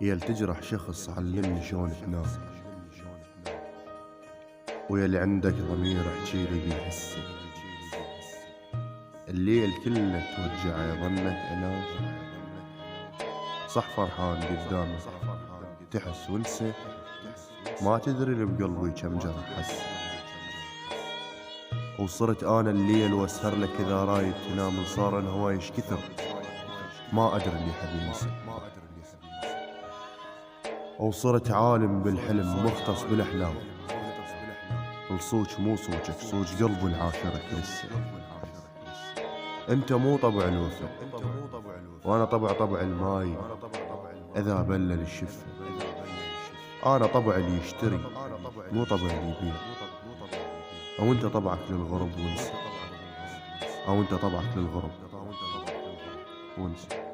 يا تجرح شخص علمني شلون تنام، ويا اللي عندك ضمير احجيلي بيه هسه. الليل كله توجع يظنك انام، صح فرحان قدامك تحس وانسى، ما تدري اللي بقلبي كم جرح هسه. وصرت انا الليل واسهر لك اذا رايد تنام، وصار الهوى ايش كثر ما ادري اللي حبي ينسى. وصرت عالم بالحلم مختص بالاحلام، الصوج مو صوجك صوج قلب العاشرك لسه. انت مو طبع الوفا وانا طبع الماي، اذا بلل الشفه. انا طبع اللي يشتري مو طبع اللي يبيع، او انت طبعك للغرب وانسى، او انت طبعك للغرب وانسى.